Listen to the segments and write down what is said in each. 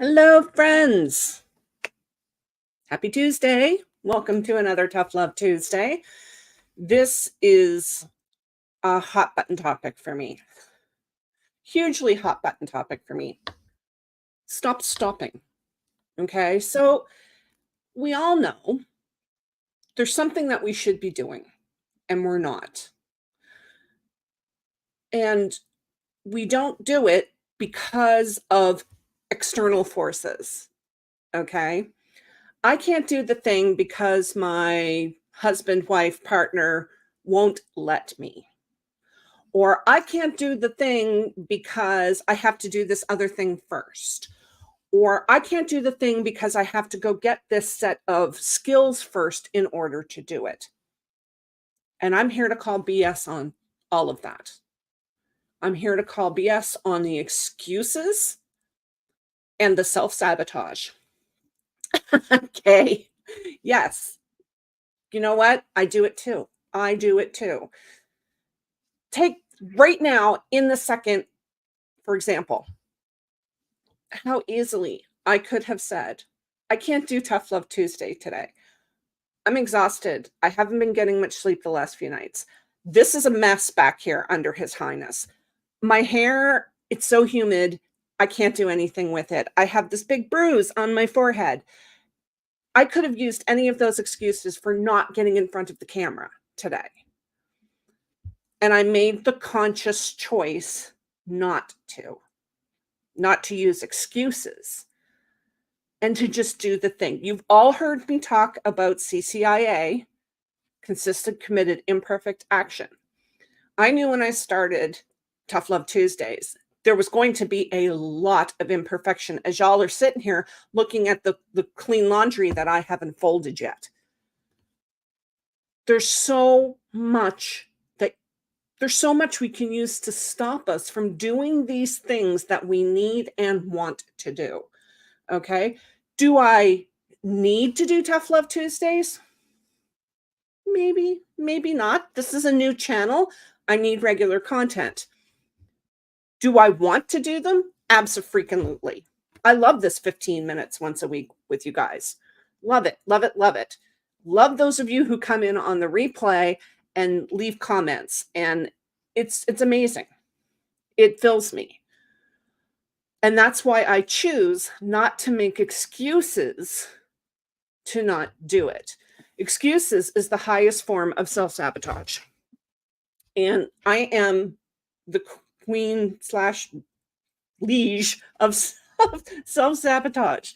Hello, friends. Happy Tuesday. Welcome to another Tough Love Tuesday. This is a hot button topic for me. Hugely hot button topic for me. Stop stopping. Okay. So we all know there's something that we should be doing and we're not. And we don't do it because of external forces. Okay. I can't do the thing because my husband, wife, partner won't let me. Or I can't do the thing because I have to do this other thing first. Or I can't do the thing because I have to go get this set of skills first in order to do it. And I'm here to call BS on all of that. I'm here to call BS on the excuses and the self sabotage. Okay. Yes. You know what? I do it too. I do it too. Take right now in the second, for example, how easily I could have said, I can't do Tough Love Tuesday today. I'm exhausted. I haven't been getting much sleep the last few nights. This is a mess back here under His Highness. My hair, it's so humid. I can't do anything with it. I have this big bruise on my forehead. I could have used any of those excuses for not getting in front of the camera today. And I made the conscious choice not to use excuses and to just do the thing. You've all heard me talk about CCIA, consistent, committed, imperfect action. I knew when I started Tough Love Tuesdays, there was going to be a lot of imperfection as y'all are sitting here looking at the clean laundry that I haven't folded yet. There's so much we can use to stop us from doing these things that we need and want to do. Okay. Do I need to do Tough Love Tuesdays? Maybe, maybe not. This is a new channel. I need regular content. Do I want to do them? Abso-freaking-lutely. I love this 15 minutes once a week with you guys. Love it, love it, love it. Love those of you who come in on the replay and leave comments. And it's amazing. It fills me. And that's why I choose not to make excuses to not do it. Excuses is the highest form of self-sabotage. And I am the queen / liege of self-sabotage.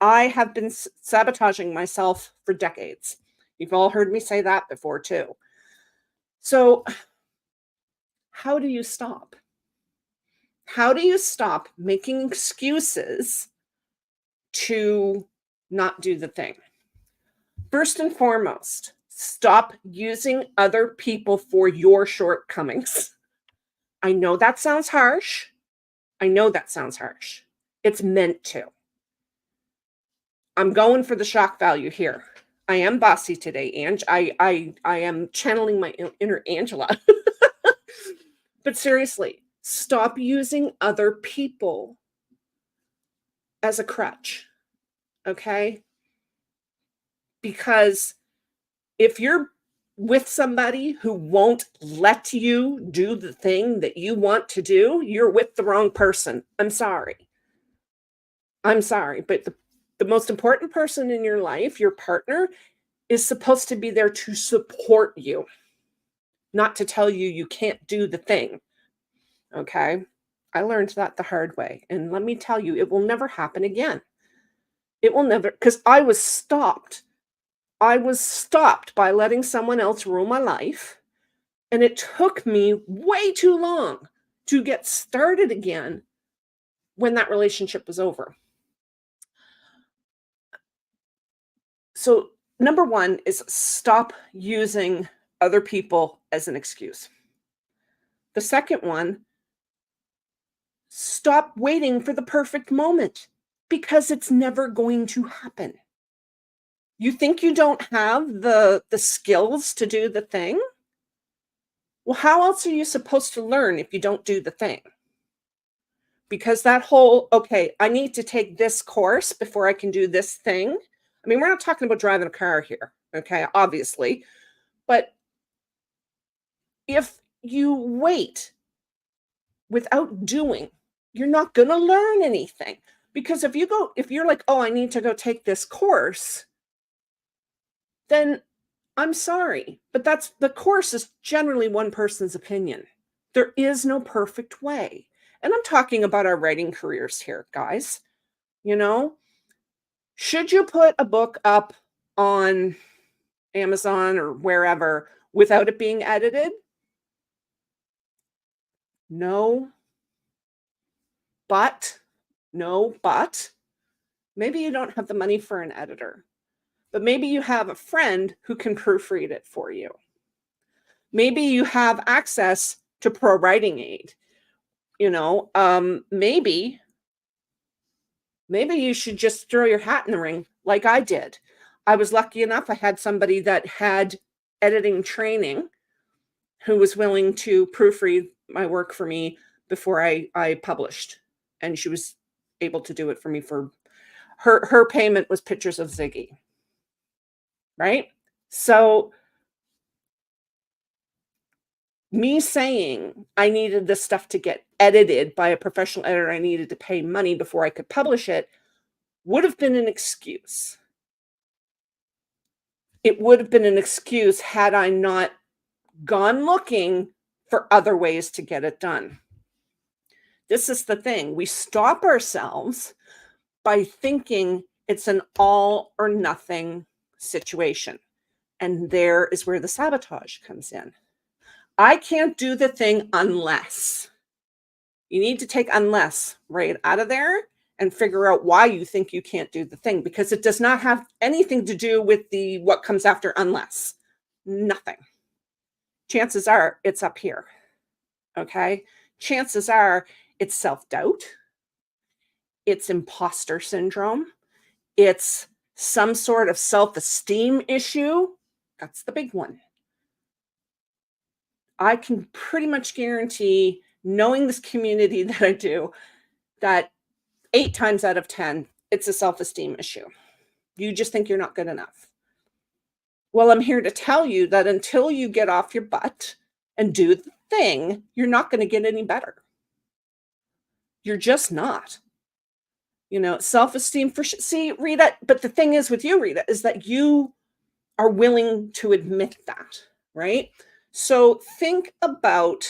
I have been sabotaging myself for decades. You've all heard me say that before too. So how do you stop? How do you stop making excuses to not do the thing? First and foremost, stop using other people for your shortcomings. I know that sounds harsh. It's meant to. I'm going for the shock value here. I am bossy today, Ange. I am channeling my inner Angela. But seriously, stop using other people as a crutch. Okay? Because if you're with somebody who won't let you do the thing that you want to do, you're with the wrong person. I'm sorry. But the most important person in your life, your partner, is supposed to be there to support you, not to tell you you can't do the thing. Okay? I learned that the hard way. And let me tell you, it will never happen again. It will never, because I was stopped by letting someone else rule my life. And it took me way too long to get started again when that relationship was over. So, number one is stop using other people as an excuse. The second one, stop waiting for the perfect moment because it's never going to happen. You think you don't have the skills to do the thing? Well, how else are you supposed to learn if you don't do the thing? because that whole, okay, I need to take this course before I can do this thing. I mean, we're not talking about driving a car here, okay, obviously. But if you wait without doing, you're not going to learn anything. Because if you're like, oh, I need to go take this course, then I'm sorry, but the course is generally one person's opinion. There is no perfect way. And I'm talking about our writing careers here, guys. You know, should you put a book up on Amazon or wherever without it being edited? No, but no, but maybe you don't have the money for an editor, but maybe you have a friend who can proofread it for you. Maybe you have access to Pro Writing Aid. Maybe you should just throw your hat in the ring like I did. I was lucky enough. I had somebody that had editing training who was willing to proofread my work for me before I published. And she was able to do it for me for her payment was pictures of Ziggy. Right? So me saying I needed this stuff to get edited by a professional editor, I needed to pay money before I could publish it, would have been an excuse. It would have been an excuse had I not gone looking for other ways to get it done. This is the thing. We stop ourselves by thinking it's an all or nothing situation. And there is where the sabotage comes in. I can't do the thing unless. You need to take unless right out of there and figure out why you think you can't do the thing, because it does not have anything to do with what comes after unless. Nothing. Chances are it's up here. Okay? Chances are it's self-doubt. It's imposter syndrome. It's some sort of self-esteem issue. That's the big one. I can pretty much guarantee, knowing this community that I do, that 8 times out of 10, it's a self-esteem issue. You just think you're not good enough. Well, I'm here to tell you that until you get off your butt and do the thing, you're not going to get any better. You're just not. Self-esteem see, Rita, but the thing is with you, Rita, is that you are willing to admit that, right? So think about,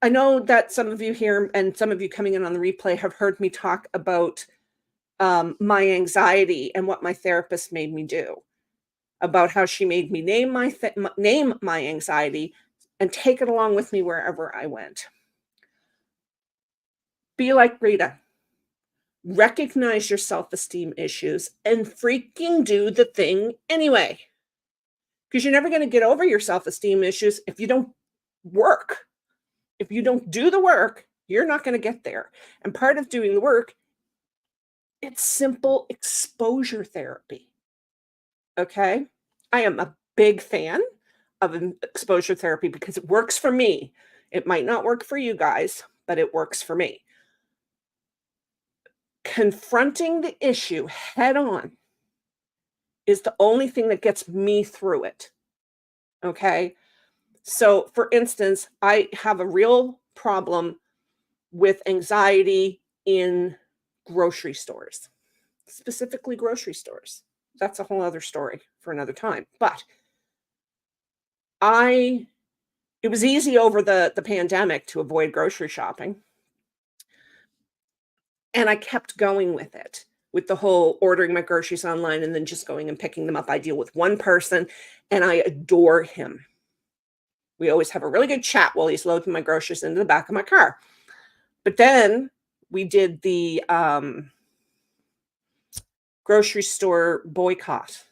I know that some of you here and some of you coming in on the replay have heard me talk about my anxiety and what my therapist made me do, about how she made me name my anxiety and take it along with me wherever I went. Be like Rita. Recognize your self-esteem issues and freaking do the thing anyway. Because you're never going to get over your self-esteem issues if you don't work. If you don't do the work, you're not going to get there. And part of doing the work, it's simple exposure therapy. Okay? I am a big fan of exposure therapy because it works for me. It might not work for you guys, but it works for me. Confronting the issue head on is the only thing that gets me through it. Okay? So, for instance, I have a real problem with anxiety in grocery stores, specifically grocery stores. That's a whole other story for another time. But it was easy over the pandemic to avoid grocery shopping. And I kept going with it, with the whole ordering my groceries online and then just going and picking them up. I deal with one person and I adore him. We always have a really good chat while he's loading my groceries into the back of my car. But then we did the grocery store boycott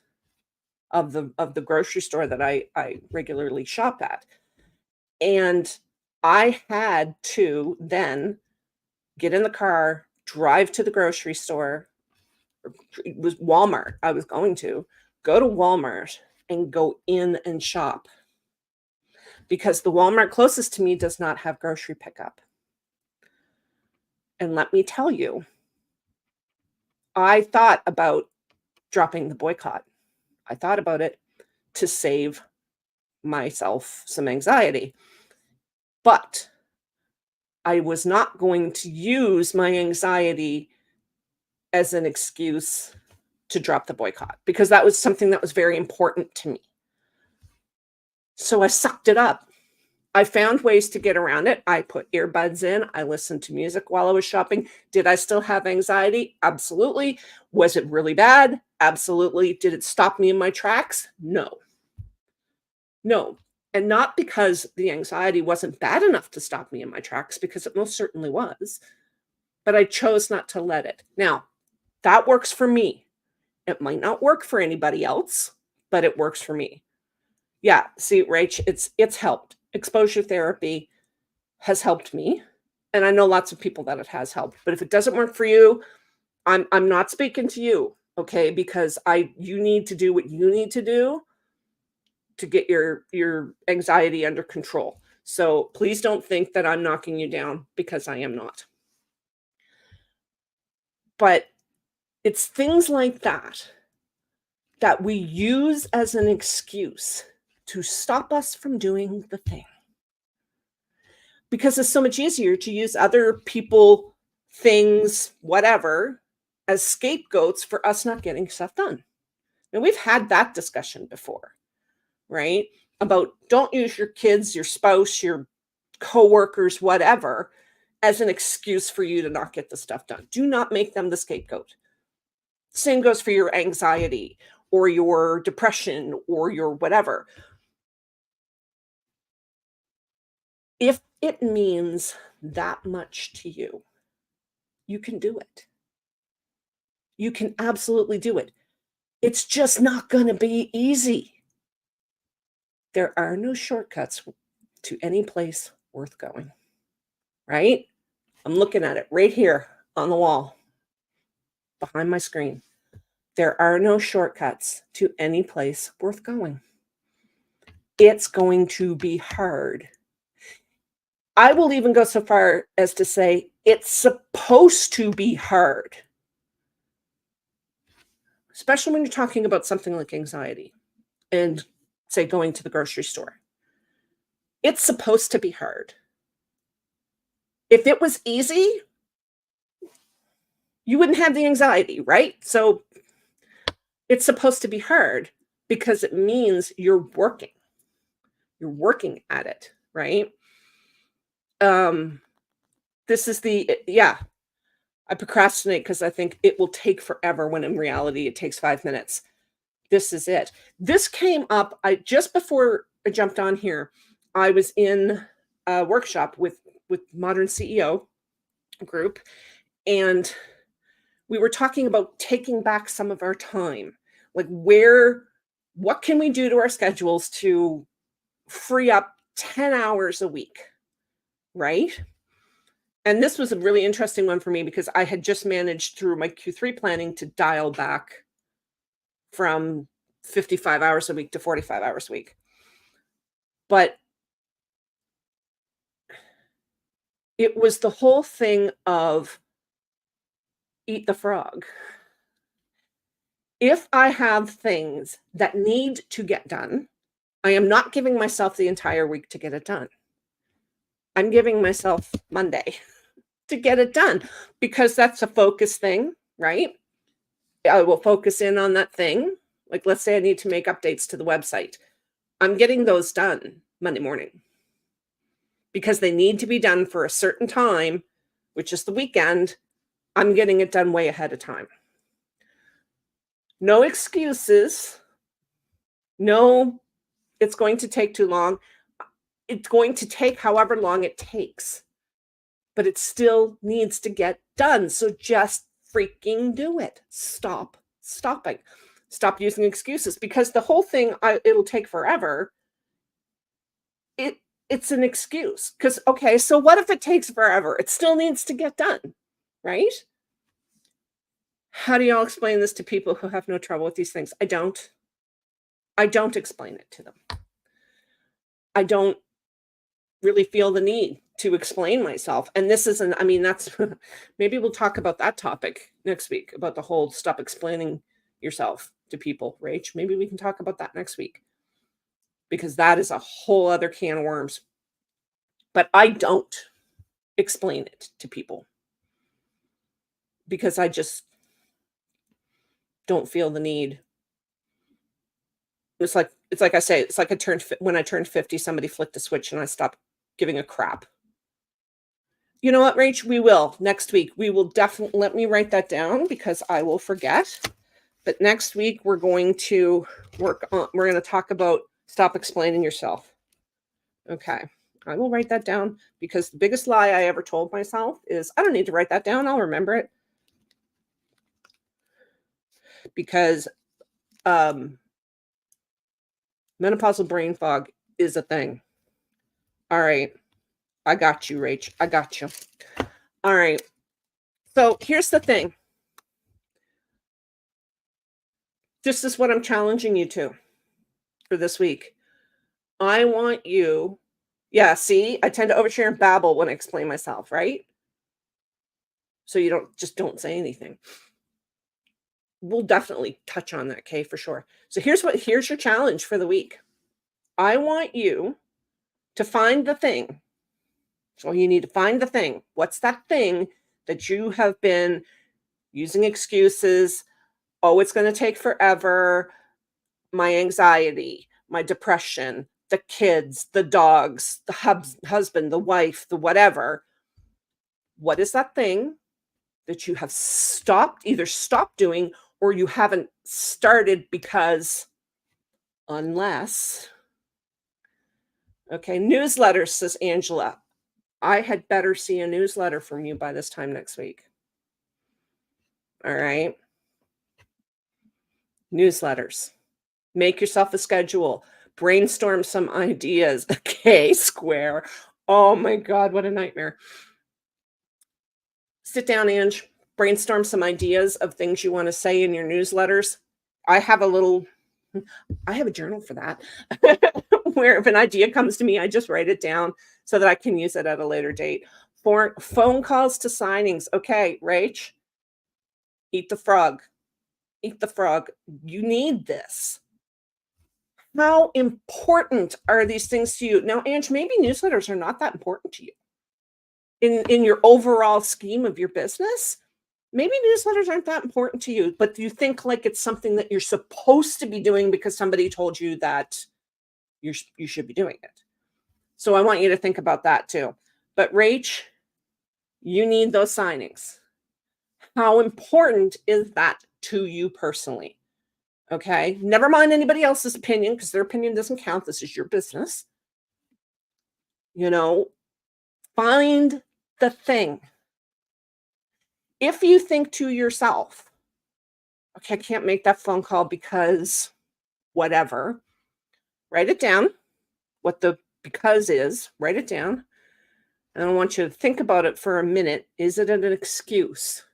of the grocery store that I regularly shop at. And I had to then get in the car, drive to the grocery store. It was Walmart. I was going to go to Walmart and go in and shop because the Walmart closest to me does not have grocery pickup. And let me tell you, I thought about dropping the boycott. I thought about it to save myself some anxiety. But I was not going to use my anxiety as an excuse to drop the boycott because that was something that was very important to me. So I sucked it up. I found ways to get around it. I put earbuds in. I listened to music while I was shopping. Did I still have anxiety? Absolutely. Was it really bad? Absolutely. Did it stop me in my tracks? No. No. And not because the anxiety wasn't bad enough to stop me in my tracks, because it most certainly was, but I chose not to let it. Now, that works for me. It might not work for anybody else, but it works for me. Yeah, see, Rach, it's helped. Exposure therapy has helped me, and I know lots of people that it has helped. But if it doesn't work for you, I'm not speaking to you, okay? Because you need to do what you need to do to get your anxiety under control. So please don't think that I'm knocking you down, because I am not. But it's things like that that we use as an excuse to stop us from doing the thing. Because it's so much easier to use other people, things, whatever, as scapegoats for us not getting stuff done. And we've had that discussion before, right? About don't use your kids, your spouse, your coworkers, whatever, as an excuse for you to not get the stuff done. Do not make them the scapegoat. Same goes for your anxiety or your depression or your whatever. If it means that much to you, you can do it. You can absolutely do it. It's just not going to be easy. There are no shortcuts to any place worth going, right? I'm looking at it right here on the wall behind my screen. There are no shortcuts to any place worth going. It's going to be hard. I will even go so far as to say it's supposed to be hard, especially when you're talking about something like anxiety and, say, going to the grocery store. It's supposed to be hard. If it was easy, you wouldn't have the anxiety, right? So it's supposed to be hard because it means you're working. You're working at it, right? This is I procrastinate because I think it will take forever when in reality it takes 5 minutes. This is it. This came up just before I jumped on here. I was in a workshop with Modern CEO group, and we were talking about taking back some of our time. Like what can we do to our schedules to free up 10 hours a week, right? And this was a really interesting one for me because I had just managed through my Q3 planning to dial back from 55 hours a week to 45 hours a week. But it was the whole thing of eat the frog. If I have things that need to get done, I am not giving myself the entire week to get it done. I'm giving myself Monday to get it done because that's a focus thing, right? I will focus in on that thing. Like, let's say I need to make updates to the website. I'm getting those done Monday morning because they need to be done for a certain time, which is the weekend. I'm getting it done way ahead of time. No excuses. No, it's going to take too long. It's going to take however long it takes, but it still needs to get done. So just freaking do it. Stop stopping. Stop using excuses, because the whole thing, it'll take forever. It's an excuse because, okay, so what if it takes forever? It still needs to get done, right? How do y'all explain this to people who have no trouble with these things? I don't explain it to them. I don't really feel the need to explain myself. And this isn't, I mean, that's maybe we'll talk about that topic next week about the whole stop explaining yourself to people, Rach. Maybe we can talk about that next week because that is a whole other can of worms. But I don't explain it to people because I just don't feel the need. It's like I say, it's like when I turned 50, somebody flicked a switch and I stopped giving a crap. You know what, Rach? We will next week. We will definitely, let me write that down because I will forget. But next week we're going to talk about stop explaining yourself. Okay. I will write that down because the biggest lie I ever told myself is I don't need to write that down. I'll remember it. Because menopausal brain fog is a thing. All right. I got you, Rach. I got you. All right. So here's the thing. This is what I'm challenging you to for this week. I want you, yeah, see, I tend to overshare and babble when I explain myself, right? So you don't say anything. We'll definitely touch on that, Kay, for sure. So here's your challenge for the week. I want you to find the thing. So you need to find the thing. What's that thing that you have been using excuses? Oh, it's going to take forever. My anxiety, my depression, the kids, the dogs, the husband, the wife, the whatever. What is that thing that you have either stopped doing or you haven't started because unless, okay, newsletters, says Angela. I had better see a newsletter from you by this time next week. All right. Newsletters. Make yourself a schedule. Brainstorm some ideas. Okay, Square. Oh my God, what a nightmare. Sit down, Ange. Brainstorm some ideas of things you want to say in your newsletters. I have a journal for that. Where if an idea comes to me, I just write it down so that I can use it at a later date. For phone calls to signings. Okay, Rach, eat the frog. Eat the frog. You need this. How important are these things to you? Now, Ange, maybe newsletters are not that important to you. In your overall scheme of your business, maybe newsletters aren't that important to you, but you think like it's something that you're supposed to be doing because somebody told you that you should be doing it. So I want you to think about that too. But Rach, you need those signings. How important is that to you personally? Okay. Never mind anybody else's opinion because their opinion doesn't count. This is your business. Find the thing. If you think to yourself, okay, I can't make that phone call because whatever, write it down. What the because is, write it down. And I want you to think about it for a minute. Is it an excuse?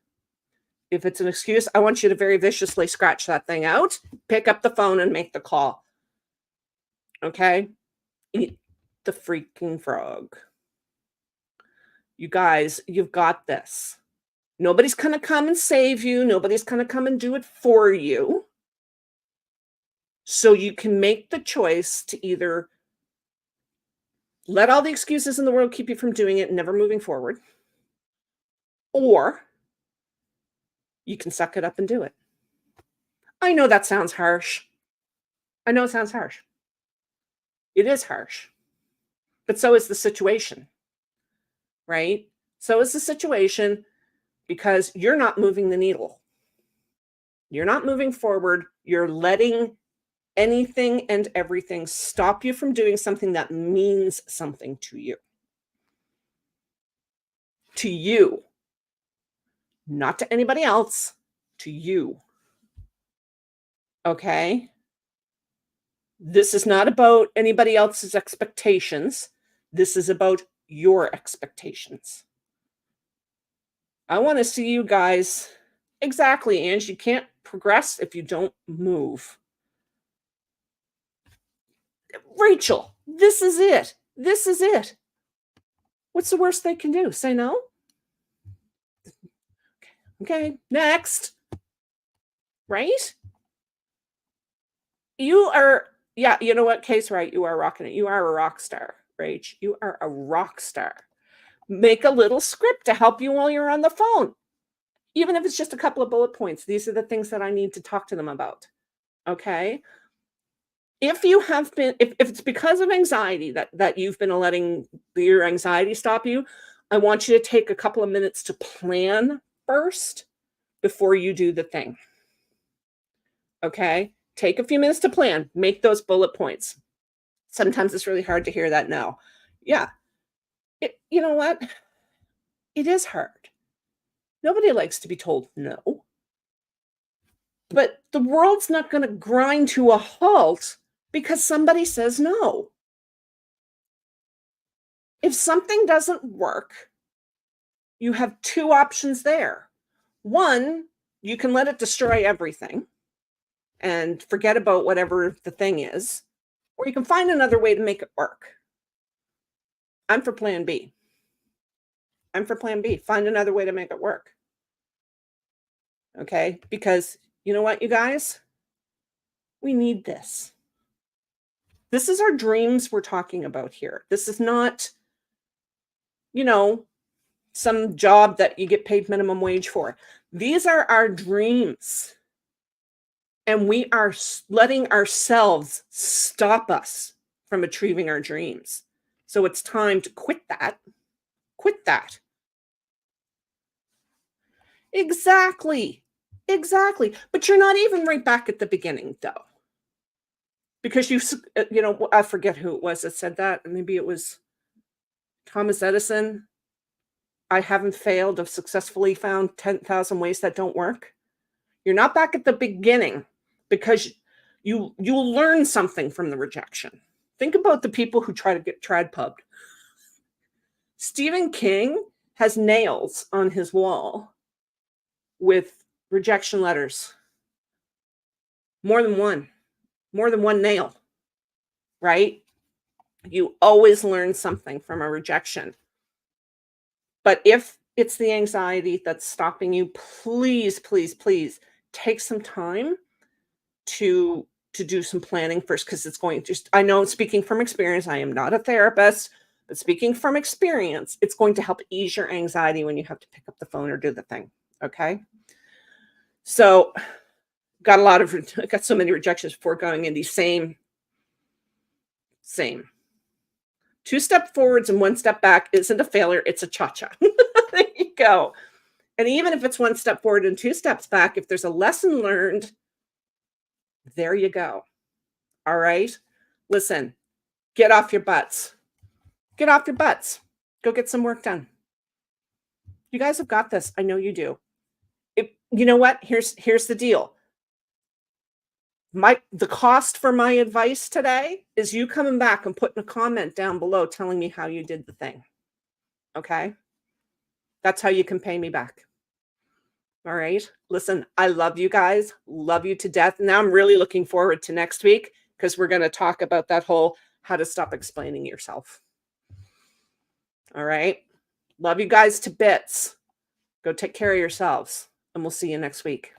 If it's an excuse, I want you to very viciously scratch that thing out, pick up the phone and make the call. Okay? Eat the freaking frog. You guys, you've got this. Nobody's going to come and save you. Nobody's going to come and do it for you. So you can make the choice to either let all the excuses in the world keep you from doing it and never moving forward, or you can suck it up and do it. I know that sounds harsh. I know it sounds harsh. It is harsh. But so is the situation, right? So is the situation because you're not moving the needle. You're not moving forward. You're letting anything and everything stop you from doing something that means something to you. To you. Not to anybody else. To you. Okay? This is not about anybody else's expectations. This is about your expectations. I want to see you guys. Exactly, Ange. You can't progress if you don't move. Rachel, this is it. This is it. What's the worst they can do? Say no? Okay, next. Right? You are, yeah, you know what, Case, right? You are rocking it. You are a rock star, Rach. You are a rock star. Make a little script to help you while you're on the phone. Even if it's just a couple of bullet points. These are the things that I need to talk to them about. Okay? If you have been, if it's because of anxiety that you've been letting your anxiety stop you, I want you to take a couple of minutes to plan first before you do the thing. Okay? Take a few minutes to plan. Make those bullet points. Sometimes it's really hard to hear that no. Yeah. You know what? It is hard. Nobody likes to be told no. But the world's not going to grind to a halt because somebody says no. If something doesn't work, you have two options there. One, you can let it destroy everything and forget about whatever the thing is, or you can find another way to make it work. I'm for plan B. I'm for plan B. Find another way to make it work. Okay? Because you know what, you guys? We need this. This is our dreams we're talking about here. This is not, you know, some job that you get paid minimum wage for. These are our dreams. And we are letting ourselves stop us from achieving our dreams. So it's time to quit that. Quit that. Exactly. Exactly. But you're not even right back at the beginning, though. Because you know, I forget who it was that said that. Maybe it was Thomas Edison. I haven't failed. I've successfully found 10,000 ways that don't work. You're not back at the beginning because you'll learn something from the rejection. Think about the people who try to get trad-pubbed. Stephen King has nails on his wall with rejection letters. More than one nail, right? You always learn something from a rejection. But if it's the anxiety that's stopping you, please, please, please take some time to do some planning first, because it's going to, I know, speaking from experience, I am not a therapist, but speaking from experience, it's going to help ease your anxiety when you have to pick up the phone or do the thing. Okay. So got so many rejections before going in these same 2 step forwards and 1 step back isn't a failure. It's a cha-cha. There you go. And even if it's 1 step forward and 2 steps back, if there's a lesson learned, there you go. All right. Listen, get off your butts. Get off your butts. Go get some work done. You guys have got this. I know you do. You know what? Here's the deal. The cost for my advice today is you coming back and putting a comment down below telling me how you did the thing. Okay? That's how you can pay me back. All right? Listen, I love you guys. Love you to death. Now I'm really looking forward to next week because we're going to talk about that whole how to stop explaining yourself. All right? Love you guys to bits. Go take care of yourselves, and we'll see you next week.